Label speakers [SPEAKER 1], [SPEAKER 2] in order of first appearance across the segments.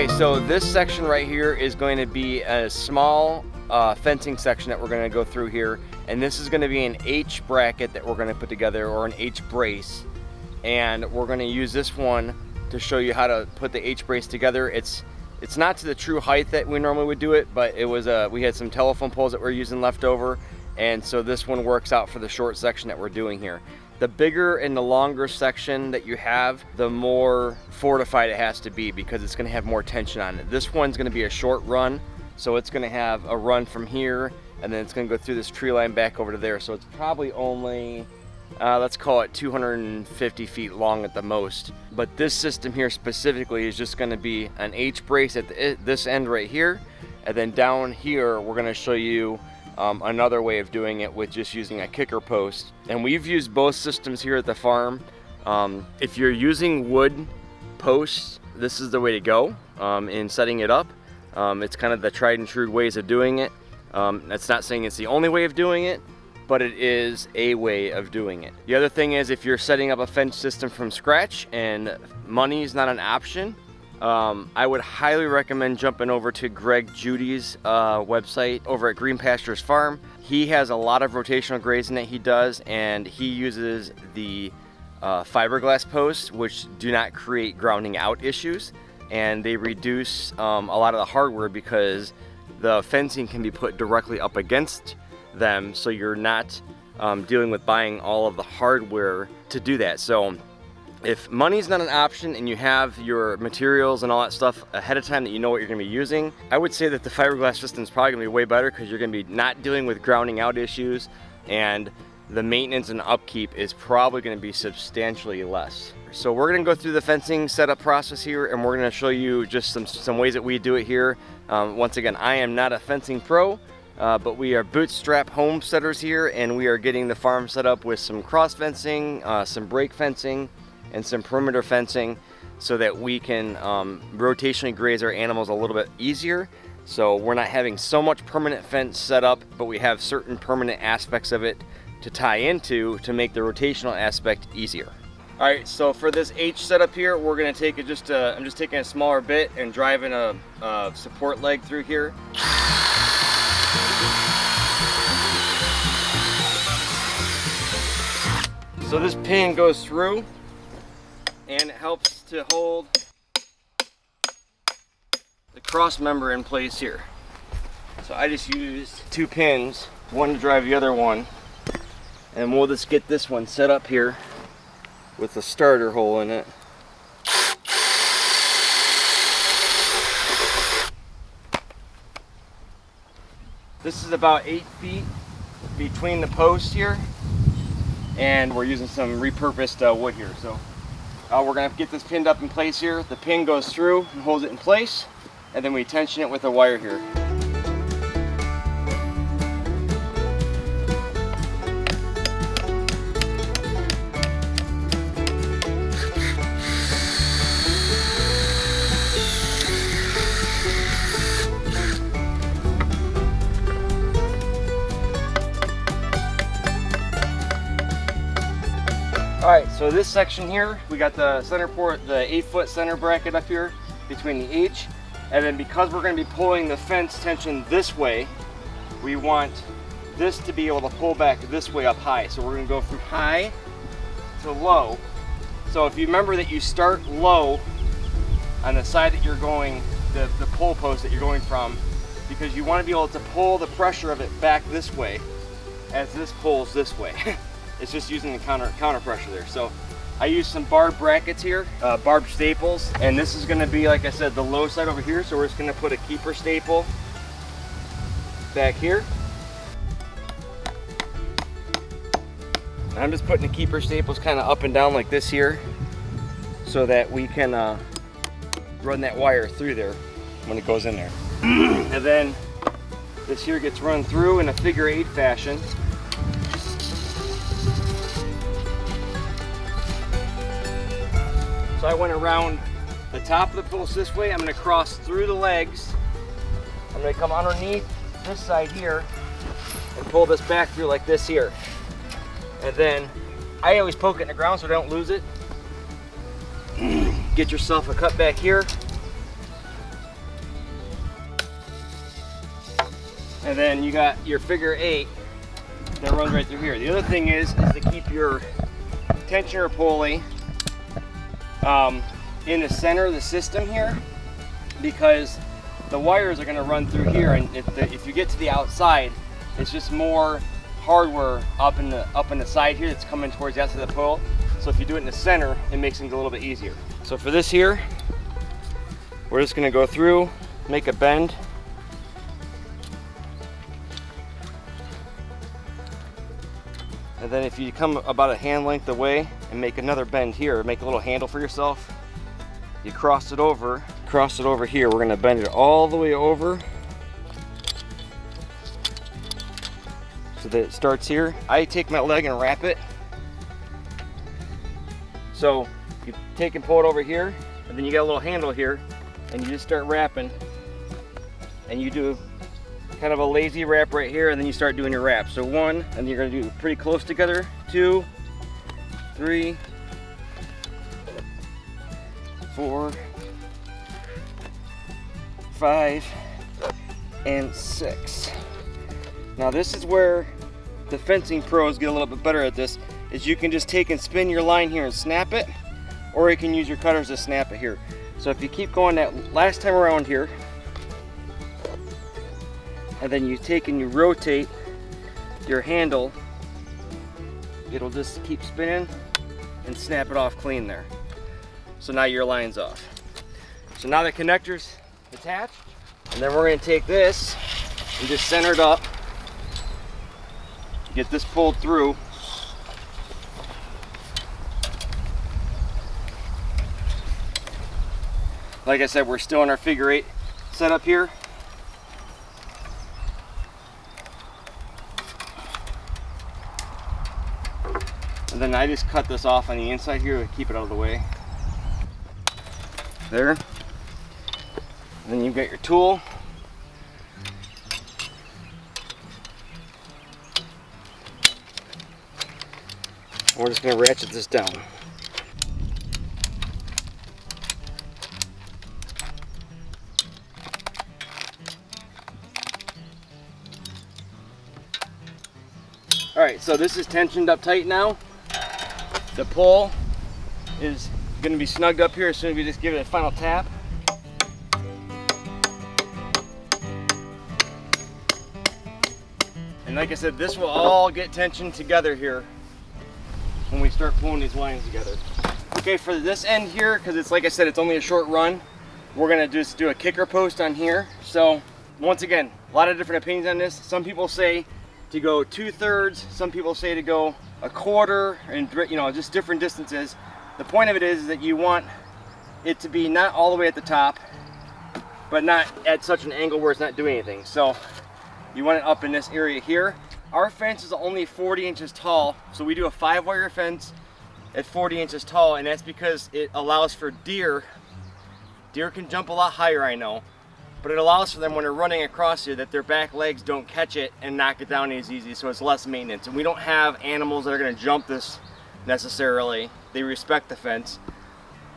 [SPEAKER 1] Okay, so this section right here is going to be a small fencing section that we're going to go through here, and this is going to be an H bracket that we're going to put together, or an H brace, and we're going to use this one to show you how to put the H brace together. It's not to the true height that we normally would do it, but it was we had some telephone poles that we're using left over, and so this one works out for the short section that we're doing here. The bigger and the longer section that you have, the more fortified it has to be, because it's going to have more tension on it. This one's going to be a short run, so it's going to have a run from here, and then it's going to go through this tree line back over to there. So it's probably only, let's call it 250 feet long at the most. But this system here specifically is just going to be an H brace at this end right here, and then down here we're going to show you another way of doing it with just using a kicker post. And we've used both systems here at the farm. If you're using wood posts, this is the way to go in setting it up. It's kind of the tried and true ways of doing it. That's not saying it's the only way of doing it, but it is a way of doing it. The other thing is, if you're setting up a fence system from scratch and money is not an option, I would highly recommend jumping over to Greg Judy's website over at Green Pastures Farm. He has a lot of rotational grazing that he does, and he uses the fiberglass posts, which do not create grounding out issues, and they reduce a lot of the hardware because the fencing can be put directly up against them, so you're not dealing with buying all of the hardware to do that. So if money's not an option and you have your materials and all that stuff ahead of time that you know what you're going to be using, I would say that the fiberglass system is probably going to be way better, because you're going to be not dealing with grounding out issues, and the maintenance and upkeep is probably going to be substantially less. So we're going to go through the fencing setup process here, and we're going to show you just some ways that we do it here. Once again, I am not a fencing pro, but we are bootstrap homesteaders here, and we are getting the farm set up with some cross fencing, some break fencing, and some perimeter fencing, so that we can rotationally graze our animals a little bit easier. So we're not having so much permanent fence set up, but we have certain permanent aspects of it to tie into to make the rotational aspect easier. All right, so for this H setup here, we're gonna take it I'm just taking a smaller bit and driving a support leg through here. So this pin goes through, and it helps to hold the cross member in place here. So I just used 2 pins, one to drive the other one, and we'll just get this one set up here with a starter hole in it. This is about 8 feet between the posts here, and we're using some repurposed wood here. So we're gonna get this pinned up in place here. The pin goes through and holds it in place, and then we tension it with a wire here. Alright, so this section here, we got the center port, the 8-foot center bracket up here between the H, and then because we're going to be pulling the fence tension this way, we want this to be able to pull back this way up high. So we're going to go from high to low. So if you remember that you start low on the side that you're going, the pull post that you're going from, because you want to be able to pull the pressure of it back this way as this pulls this way. It's just using the counter pressure there. So I use some barb brackets here, barb staples, and this is going to be, like I said, the low side over here. So we're just going to put a keeper staple back here. And I'm just putting the keeper staples kind of up and down like this here, so that we can run that wire through there when it goes in there. And then this here gets run through in a figure 8 fashion. So I went around the top of the post this way. I'm going to cross through the legs. I'm going to come underneath this side here and pull this back through like this here. And then I always poke it in the ground so I don't lose it. Get yourself a cut back here. And then you got your figure 8 that runs right through here. The other thing is to keep your tensioner pulley in the center of the system here, because the wires are going to run through here, and if you get to the outside, it's just more hardware up in the side here that's coming towards the outside of the pole. So if you do it in the center, it makes things a little bit easier. So for this here, we're just going to go through, make a bend. And then if you come about a hand length away and make another bend here, make a little handle for yourself, you cross it over here. We're gonna bend it all the way over so that it starts here. I take my leg and wrap it. So you take and pull it over here, and then you got a little handle here, and you just start wrapping, and you do kind of a lazy wrap right here, and then you start doing your wrap. So 1, and you're going to do pretty close together. 2, 3, 4, 5, and 6. Now this is where the fencing pros get a little bit better at this, is you can just take and spin your line here and snap it, or you can use your cutters to snap it here. So if you keep going that last time around here, and then you take and you rotate your handle, it'll just keep spinning and snap it off clean there. So now your line's off. So now the connector's attached, and then we're going to take this and just center it up, get this pulled through. Like I said, we're still in our figure 8 setup here. And then I just cut this off on the inside here to keep it out of the way. There. And then you've got your tool. And we're just going to ratchet this down. Alright, so this is tensioned up tight now. The pole is going to be snugged up here as soon as we just give it a final tap. And like I said, this will all get tensioned together here when we start pulling these lines together. Okay, for this end here, because it's like I said, it's only a short run, we're going to just do a kicker post on here. So once again, a lot of different opinions on this. Some people say to go 2/3, some people say to go 1/4, and just different distances. The point of it is that you want it to be not all the way at the top, but not at such an angle where it's not doing anything. So you want it up in this area here. Our fence is only 40 inches tall, so we do a 5-wire fence at 40 inches tall, and that's because it allows for deer. Deer can jump a lot higher, I know, but it allows for them when they're running across here that their back legs don't catch it and knock it down as easy, so it's less maintenance. And we don't have animals that are going to jump this necessarily. They respect the fence.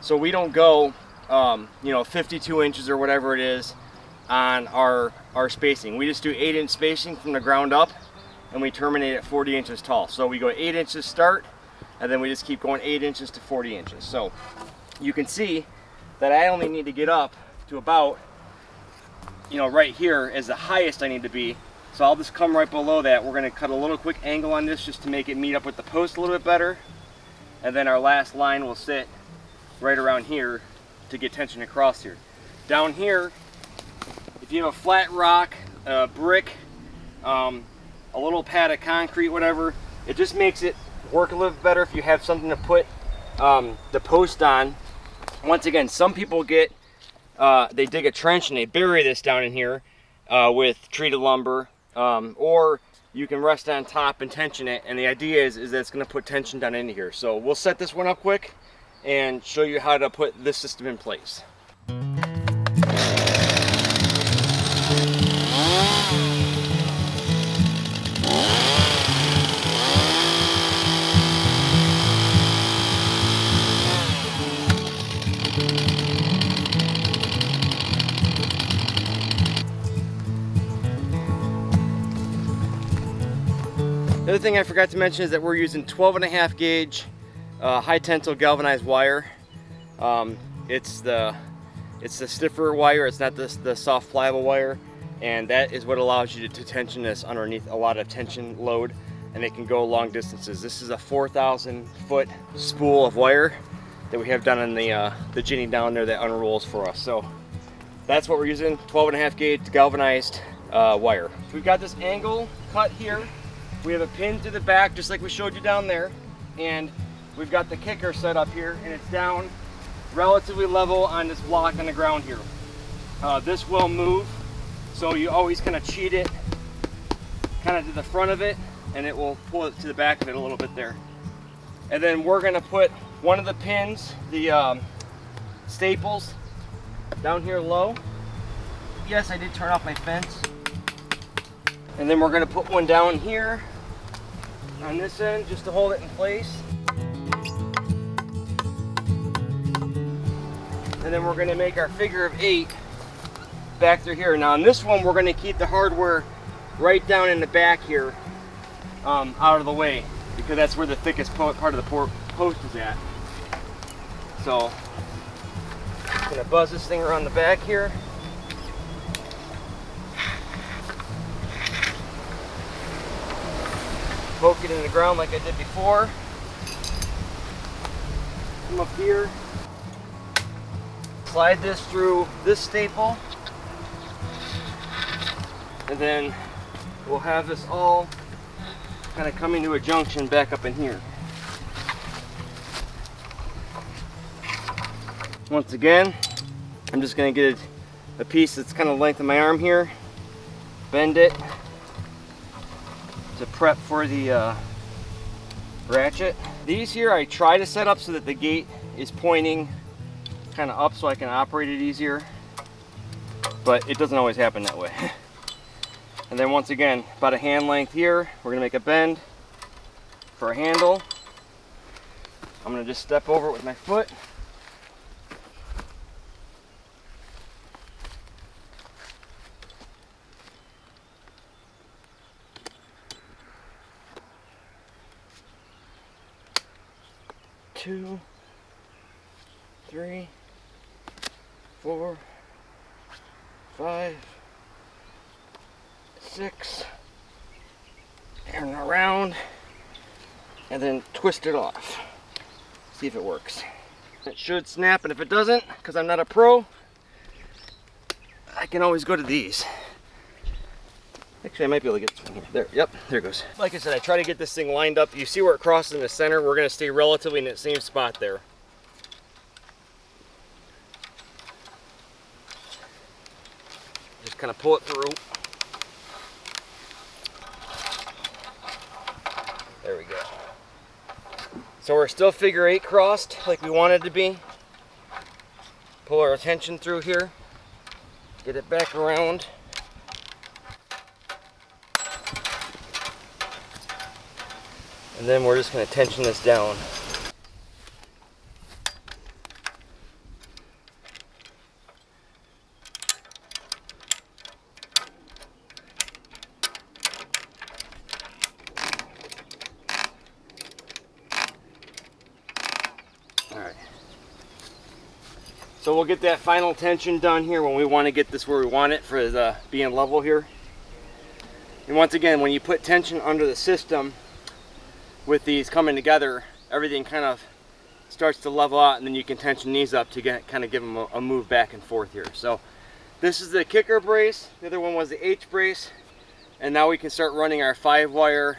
[SPEAKER 1] So we don't go 52 inches or whatever it is on our spacing. We just do 8-inch spacing from the ground up, and we terminate at 40 inches tall. So we go 8 inches start, and then we just keep going 8 inches to 40 inches. So you can see that I only need to get up to about right here is the highest I need to be. So I'll just come right below that. We're going to cut a little quick angle on this just to make it meet up with the post a little bit better. And then our last line will sit right around here to get tension across here. Down here, if you have a flat rock, a brick, a little pad of concrete, whatever, it just makes it work a little bit better if you have something to put the post on. Once again, some people get they dig a trench and they bury this down in here with treated lumber, or you can rest on top and tension it, and the idea is that it's going to put tension down into here. So we'll set this one up quick and show you how to put this system in place. The other thing I forgot to mention is that we're using 12.5 gauge high tensile galvanized wire. It's the stiffer wire, it's not the soft pliable wire, and that is what allows you to tension this underneath a lot of tension load, and it can go long distances. This is a 4,000 foot spool of wire that we have done in the Ginny down there that unrolls for us. So that's what we're using, 12.5 gauge galvanized wire. So we've got this angle cut here. We have a pin to the back just like we showed you down there, and we've got the kicker set up here, and it's down relatively level on this block on the ground here. This will move, so you always kind of cheat it kind of to the front of it, and it will pull it to the back of it a little bit there. And then we're going to put one of the pins, the staples, down here low. Yes, I did turn off my fence. And then we're going to put one down here on this end just to hold it in place. And then we're going to make our figure of 8 back through here. Now on this one, we're going to keep the hardware right down in the back here, out of the way, because that's where the thickest part of the post is at. So I'm going to buzz this thing around the back here. Poke it in the ground like I did before. Come up here. Slide this through this staple, and then we'll have this all kind of coming to a junction back up in here. Once again, I'm just going to get a piece that's kind of the length of my arm here, bend it to prep for the ratchet. These here I try to set up so that the gate is pointing kind of up so I can operate it easier, but it doesn't always happen that way. And then once again, about a hand length here, we're going to make a bend for a handle. I'm going to just step over it with my foot. Two, 3, 4, 5, 6, and around, and then twist it off. See if it works. It should snap, and if it doesn't, because I'm not a pro, I can always go to these. Actually, I might be able to get this one here. There, yep, there it goes. Like I said, I try to get this thing lined up. You see where it crosses in the center? We're going to stay relatively in that same spot there. Just kind of pull it through. There we go. So we're still figure 8 crossed like we wanted to be. Pull our tension through here. Get it back around. And then we're just going to tension this down. Alright. So we'll get that final tension done here when we want to get this where we want it for the being level here. And once again, when you put tension under the system, with these coming together, everything kind of starts to level out, and then you can tension these up to kind of give them a move back and forth here. So this is the kicker brace, the other one was the H brace, and now we can start running our 5-wire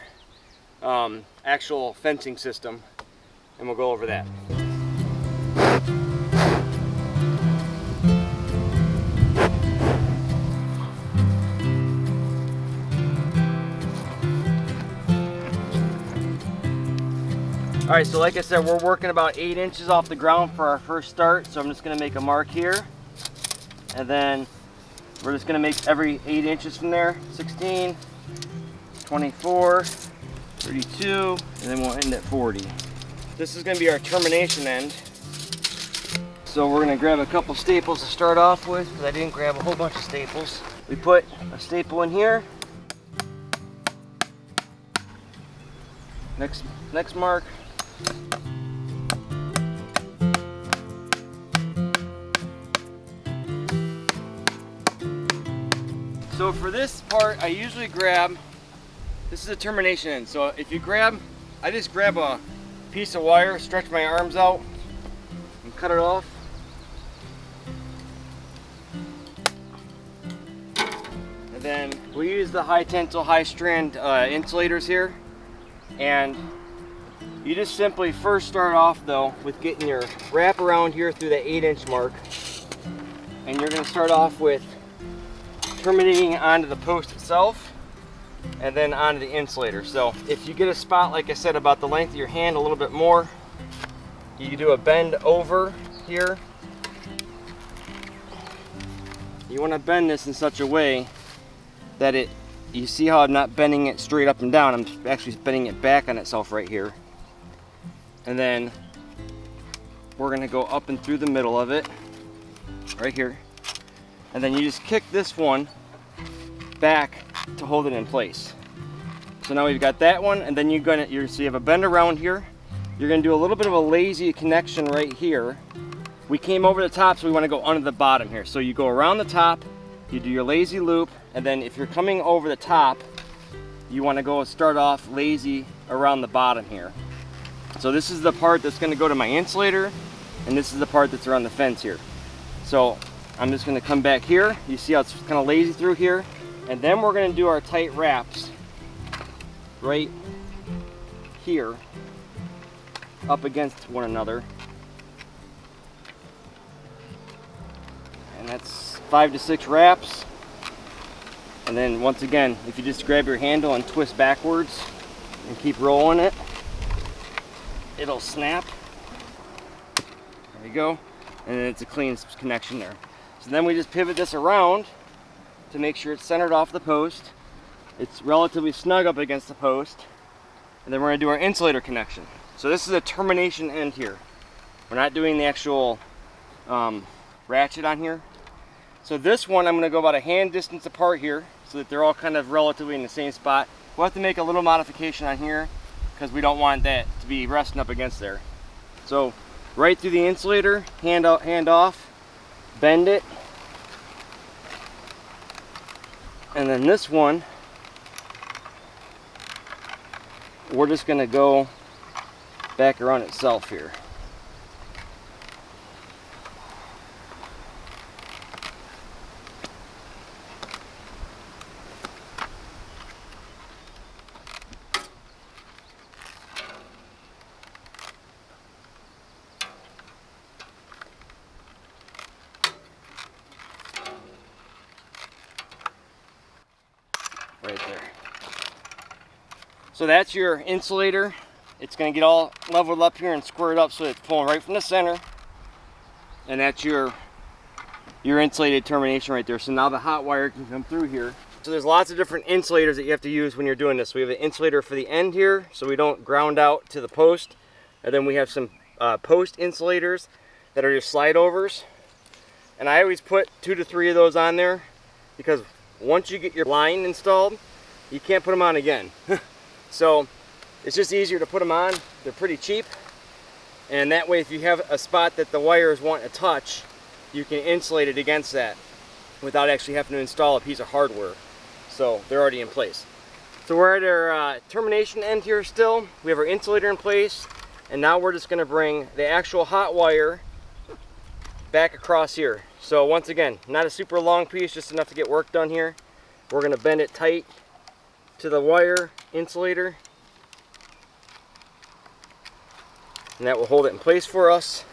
[SPEAKER 1] actual fencing system, and we'll go over that. Alright, so like I said, we're working about 8 inches off the ground for our first start, so I'm just going to make a mark here, and then we're just going to make every 8 inches from there. 16, 24, 32, and then we'll end at 40. This is going to be our termination end. So we're going to grab a couple staples to start off with, because I didn't grab a whole bunch of staples. We put a staple in here. next mark. So for this part, I usually grab, this is a termination end. So if you grab, I just grab a piece of wire, stretch my arms out, and cut it off. And then we use the high tensile, high strand insulators here. And you just simply first start off though with getting your wrap around here through the 8-inch mark. And you're gonna start off with terminating onto the post itself and then onto the insulator. So if you get a spot, like I said, about the length of your hand, a little bit more, you do a bend over here. You want to bend this in such a way that you see how I'm not bending it straight up and down, I'm actually bending it back on itself right here. And then we're going to go up and through the middle of it right here. And then you just kick this one back to hold it in place. So now we've got that one, and then so you have a bend around here. You're gonna do a little bit of a lazy connection right here. We came over the top, so we wanna go under the bottom here. So you go around the top, you do your lazy loop, and then if you're coming over the top, you wanna go start off lazy around the bottom here. So this is the part that's gonna go to my insulator, and this is the part that's around the fence here. So I'm just going to come back here. You see how it's kind of lazy through here? And then we're going to do our tight wraps right here up against one another. And that's 5 to 6 wraps. And then once again, if you just grab your handle and twist backwards and keep rolling it, it'll snap. There you go. And then it's a clean connection there. So then we just pivot this around to make sure it's centered off the post. It's relatively snug up against the post. And then we're going to do our insulator connection. So this is a termination end here. We're not doing the actual ratchet on here. So this one I'm going to go about a hand distance apart here so that they're all kind of relatively in the same spot. We'll have to make a little modification on here because we don't want that to be resting up against there. So right through the insulator, hand out, hand off, bend it. And then this one, we're just going to go back around itself here. Right there. So that's your insulator. It's going to get all leveled up here and squared up so it's pulling right from the center. And that's your insulated termination right there. So now the hot wire can come through here. So there's lots of different insulators that you have to use when you're doing this. We have an insulator for the end here so we don't ground out to the post. And then we have some post insulators that are just slide overs. And I always put 2 to 3 of those on there because once you get your line installed, you can't put them on again. So it's just easier to put them on. They're pretty cheap. And that way, if you have a spot that the wires want to touch, you can insulate it against that without actually having to install a piece of hardware. So they're already in place. So we're at our termination end here still. We have our insulator in place. And now we're just going to bring the actual hot wire back across here. So once again, not a super long piece, just enough to get work done here. We're going to bend it tight to the wire insulator. And that will hold it in place for us.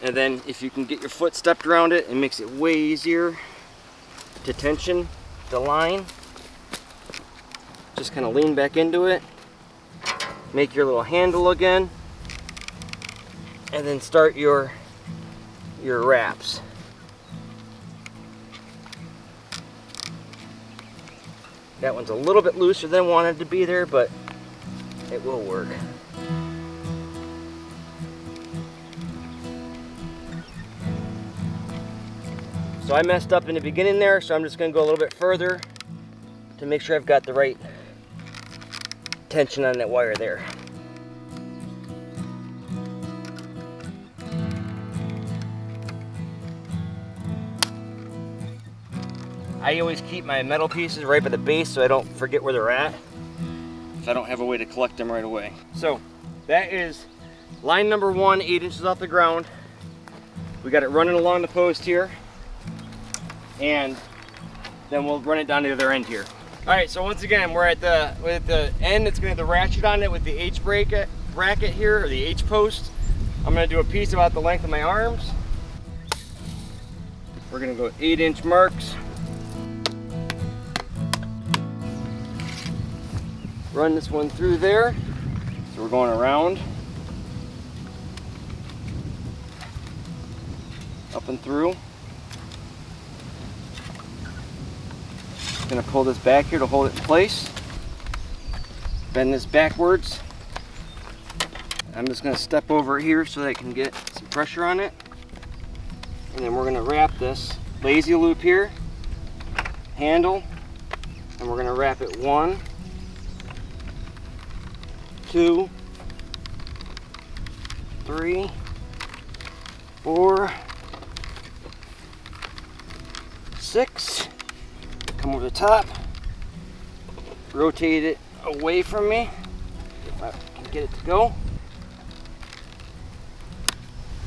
[SPEAKER 1] And then if you can get your foot stepped around it, it makes it way easier to tension the line. Just kind of lean back into it. Make your little handle again. And then start your wraps. That one's a little bit looser than wanted to be there, but it will work. So I messed up in the beginning there, so I'm just going to go a little bit further to make sure I've got the right tension on that wire there. I always keep my metal pieces right by the base so I don't forget where they're at, if I don't have a way to collect them right away. So that is line number 1, 8 inches off the ground. We got it running along the post here, and then we'll run it down to the other end here. All right, so once again, we're at the end. It's gonna have the ratchet on it with the H bracket here, or the H post. I'm gonna do a piece about the length of my arms. We're gonna go 8-inch marks. Run this one through there. So we're going around, up and through. Just gonna pull this back here to hold it in place. Bend this backwards. I'm just gonna step over here so that I can get some pressure on it. And then we're gonna wrap this lazy loop here, handle, and we're gonna wrap it 1, 2, 3, 4, 6. Come over the top, rotate it away from me if I can get it to go,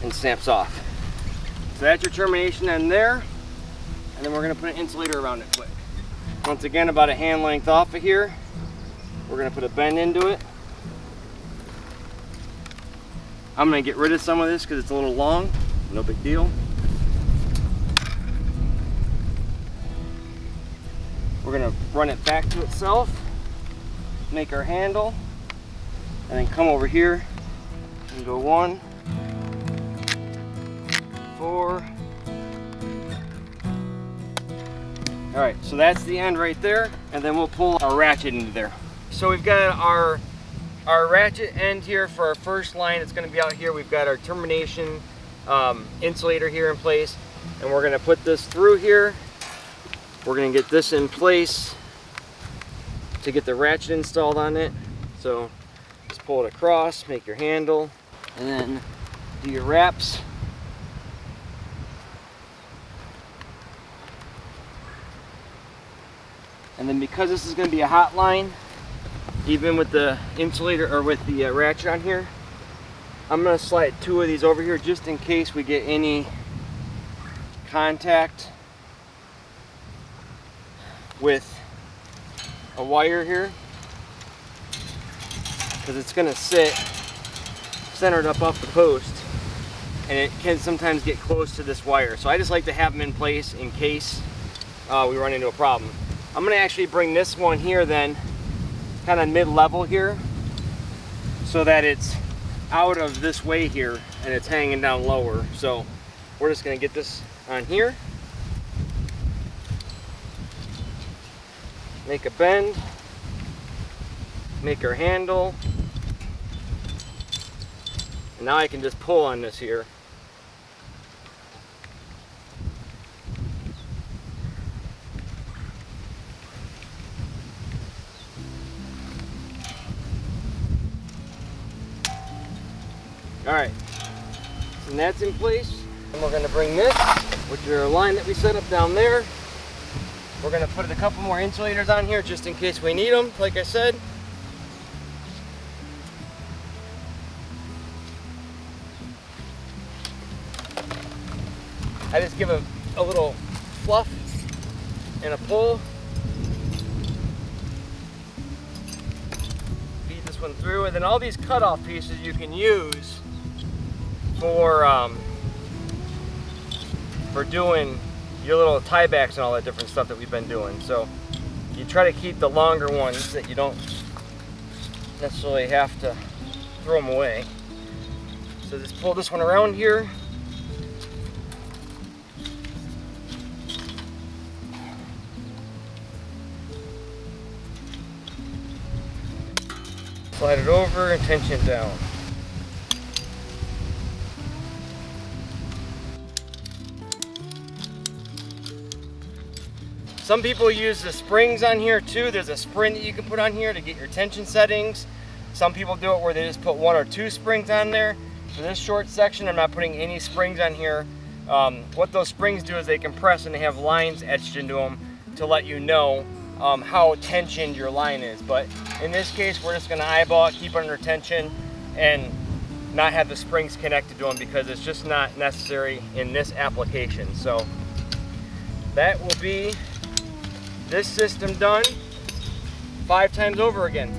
[SPEAKER 1] and snaps off. So that's your termination end there, and then we're going to put an insulator around it quick. Once again, about a hand length off of here, we're going to put a bend into it. I'm going to get rid of some of this because it's a little long, no big deal. We're going to run it back to itself, make our handle, and then come over here and go 1, 4. All right, so that's the end right there, and then we'll pull our ratchet into there. So we've got our ratchet end here for our first line. It's going to be out here. We've got our termination insulator here in place, and we're going to put this through here. We're going to get this in place to get the ratchet installed on it. So just pull it across, make your handle, and then do your wraps. And then because this is going to be a hot line, even with the insulator or with the ratchet on here, I'm going to slide 2 of these over here just in case we get any contact with a wire here, because it's going to sit centered up off the post, and it can sometimes get close to this wire. So I just like to have them in place in case we run into a problem. I'm going to actually bring this one here then kind of mid-level here so that it's out of this way here and it's hanging down lower. So we're just going to get this on here, make a bend, make our handle, and now I can just pull on this here. Alright, and that's in place. And we're going to bring this, which is our line that we set up down there. We're going to put a couple more insulators on here just in case we need them, like I said. I just give a little fluff and a pull. Feed this one through, and then all these cutoff pieces you can use for doing your little tiebacks and all that different stuff that we've been doing. So you try to keep the longer ones that you don't necessarily have to throw them away. So just pull this one around here. Slide it over and tension it down. Some people use the springs on here too. There's a spring that you can put on here to get your tension settings. Some people do it where they just put 1 or 2 springs on there. For this short section, I'm not putting any springs on here. What those springs do is they compress and they have lines etched into them to let you know how tensioned your line is. But in this case, we're just going to eyeball it, keep it under tension, and not have the springs connected to them because it's just not necessary in this application. So that will be this system done 5 times over again.